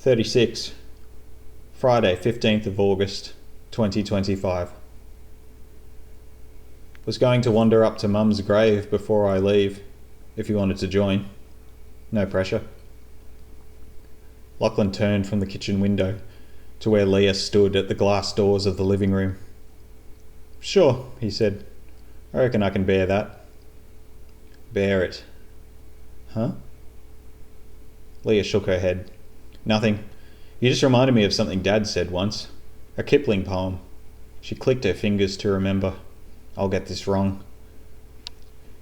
36. Friday, 15th of August, 2025. Was going to wander up to Mum's grave before I leave, if you wanted to join. No pressure. Lachlan turned from the kitchen window to where Leah stood at the glass doors of the living room. Sure, he said. I reckon I can bear that. Bear it. Huh? Leah shook her head. Nothing. You just reminded me of something Dad said once. A Kipling poem. She clicked her fingers to remember. I'll get this wrong.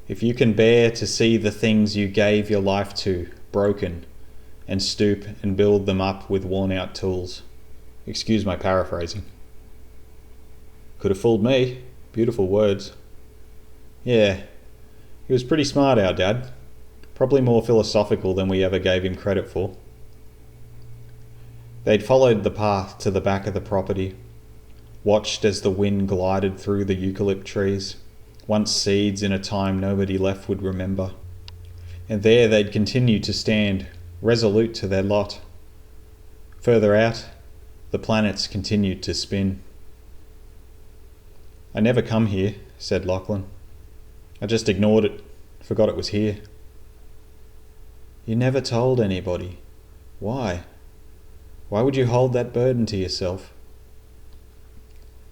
If you can bear to see the things you gave your life to broken, and stoop and build them up with worn-out tools. Excuse my paraphrasing. Could have fooled me. Beautiful words. Yeah, he was pretty smart, our Dad. Probably more philosophical than we ever gave him credit for. They'd followed the path to the back of the property, watched as the wind glided through the eucalypt trees, once seeds in a time nobody left would remember. And there they'd continued to stand, resolute to their lot. Further out, the planets continued to spin. I never come here, said Lachlan. I just ignored it, forgot it was here. You never told anybody. Why? Why would you hold that burden to yourself?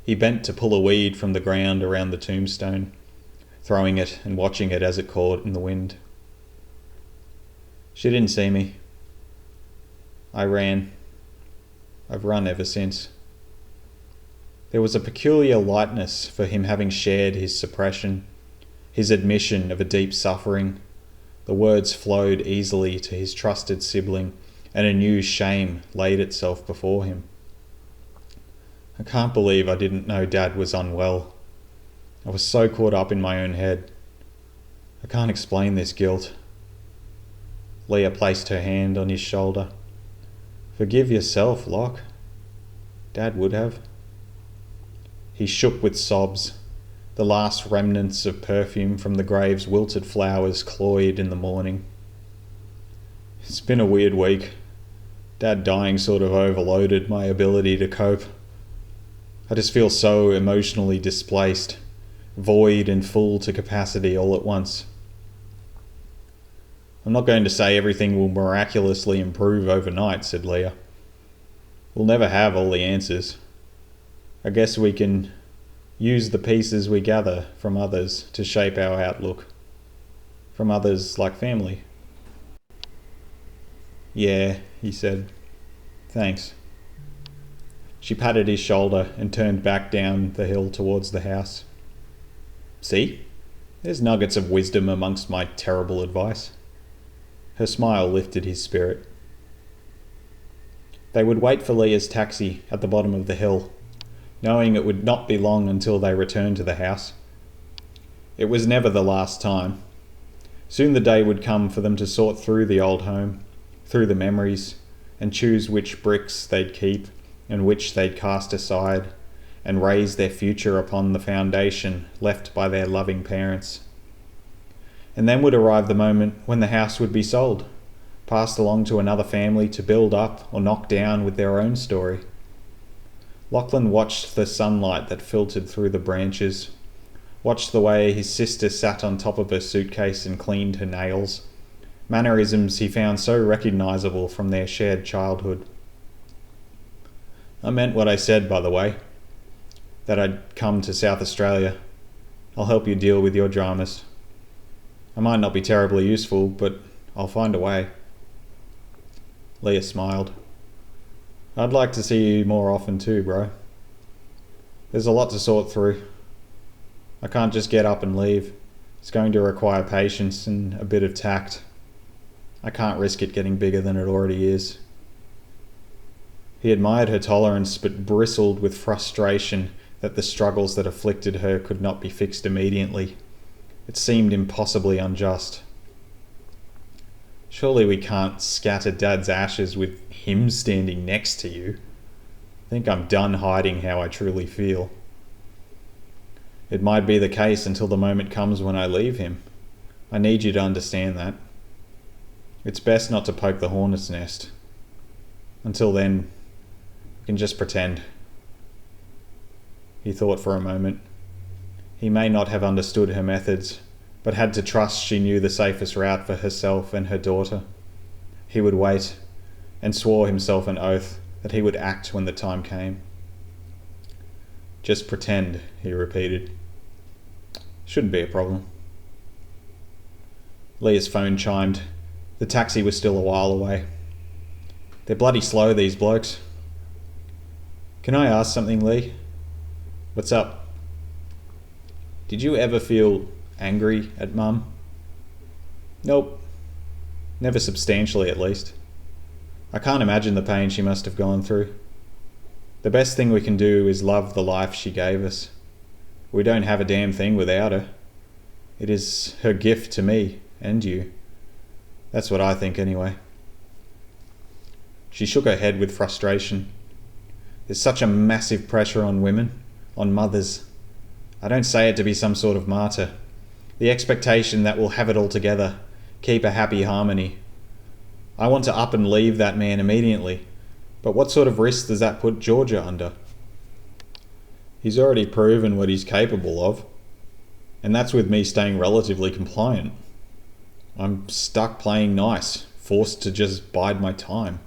He bent to pull a weed from the ground around the tombstone, throwing it and watching it as it caught in the wind. She didn't see me. I ran. I've run ever since. There was a peculiar lightness for him having shared his suppression, his admission of a deep suffering. The words flowed easily to his trusted sibling, and a new shame laid itself before him. I can't believe I didn't know Dad was unwell. I was so caught up in my own head. I can't explain this guilt. Leah placed her hand on his shoulder. Forgive yourself, Locke. Dad would have. He shook with sobs. The last remnants of perfume from the grave's wilted flowers cloyed in the morning. It's been a weird week. Dad dying sort of overloaded my ability to cope. I just feel so emotionally displaced, void and full to capacity all at once. I'm not going to say everything will miraculously improve overnight, said Leah. We'll never have all the answers. I guess we can use the pieces we gather from others to shape our outlook. From others like family. Yeah, he said. Thanks. She patted his shoulder and turned back down the hill towards the house. See? There's nuggets of wisdom amongst my terrible advice. Her smile lifted his spirit. They would wait for Leah's taxi at the bottom of the hill, knowing it would not be long until they returned to the house. It was never the last time. Soon the day would come for them to sort through the old home, through the memories, and choose which bricks they'd keep and which they'd cast aside, and raise their future upon the foundation left by their loving parents. And then would arrive the moment when the house would be sold, passed along to another family to build up or knock down with their own story. Lachlan watched the sunlight that filtered through the branches, watched the way his sister sat on top of her suitcase and cleaned her nails, mannerisms he found so recognisable from their shared childhood. I meant what I said, by the way, that I'd come to South Australia. I'll help you deal with your dramas. I might not be terribly useful, but I'll find a way. Leah smiled. I'd like to see you more often too, bro. There's a lot to sort through. I can't just get up and leave. It's going to require patience and a bit of tact. I can't risk it getting bigger than it already is. He admired her tolerance, but bristled with frustration that the struggles that afflicted her could not be fixed immediately. It seemed impossibly unjust. Surely we can't scatter Dad's ashes with him standing next to you. I think I'm done hiding how I truly feel. It might be the case until the moment comes when I leave him. I need you to understand that. It's best not to poke the hornet's nest. Until then, we can just pretend. He thought for a moment. He may not have understood her methods, but had to trust she knew the safest route for herself and her daughter. He would wait, and swore himself an oath that he would act when the time came. Just pretend, he repeated. Shouldn't be a problem. Leah's phone chimed. The taxi was still a while away. They're bloody slow, these blokes. Can I ask something, Lee? What's up? Did you ever feel angry at Mum? Nope. Never substantially, at least. I can't imagine the pain she must have gone through. The best thing we can do is love the life she gave us. We don't have a damn thing without her. It is her gift to me and you. That's what I think anyway. She shook her head with frustration. There's such a massive pressure on women, on mothers. I don't say it to be some sort of martyr. The expectation that we'll have it all together, keep a happy harmony. I want to up and leave that man immediately, but what sort of risk does that put Georgia under? He's already proven what he's capable of, and that's with me staying relatively compliant. I'm stuck playing nice, forced to just bide my time.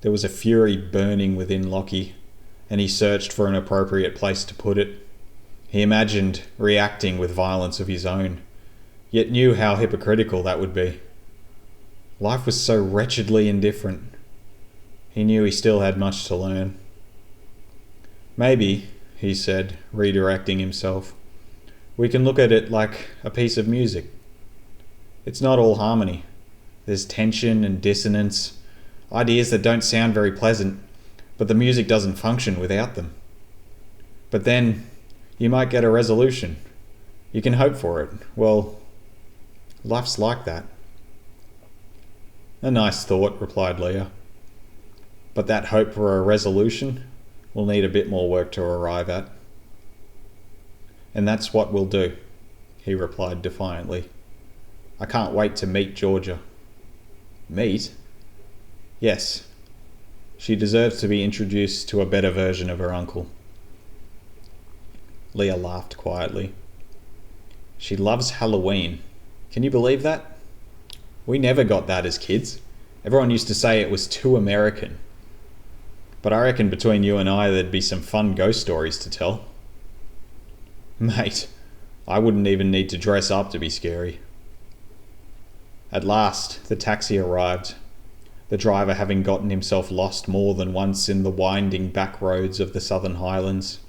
There was a fury burning within Lockie, and he searched for an appropriate place to put it. He imagined reacting with violence of his own, yet knew how hypocritical that would be. Life was so wretchedly indifferent. He knew he still had much to learn. Maybe, he said, redirecting himself, we can look at it like a piece of music. It's not all harmony. There's tension and dissonance, ideas that don't sound very pleasant, but the music doesn't function without them. But then, you might get a resolution. You can hope for it. Well, life's like that. A nice thought, replied Leah. But that hope for a resolution will need a bit more work to arrive at. And that's what we'll do, he replied defiantly. I can't wait to meet Georgia. Meet? Yes. She deserves to be introduced to a better version of her uncle. Leah laughed quietly. She loves Halloween. Can you believe that? We never got that as kids. Everyone used to say it was too American. But I reckon between you and I there'd be some fun ghost stories to tell. Mate, I wouldn't even need to dress up to be scary. At last, the taxi arrived, the driver having gotten himself lost more than once in the winding back roads of the Southern Highlands.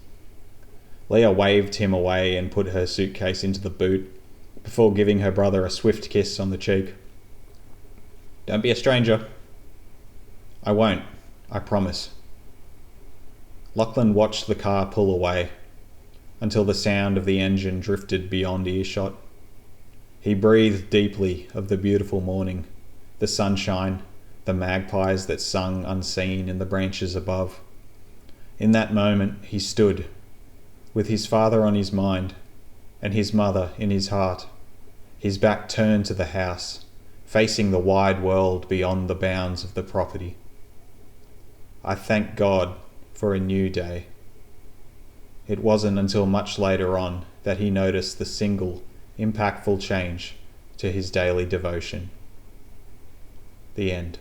Leah waved him away and put her suitcase into the boot, before giving her brother a swift kiss on the cheek. Don't be a stranger. I won't, I promise. Lachlan watched the car pull away, until the sound of the engine drifted beyond earshot. He breathed deeply of the beautiful morning, the sunshine, the magpies that sung unseen in the branches above. In that moment he stood, with his father on his mind, and his mother in his heart, his back turned to the house, facing the wide world beyond the bounds of the property. I thank God for a new day. It wasn't until much later on that he noticed the single, impactful change to his daily devotion. The end.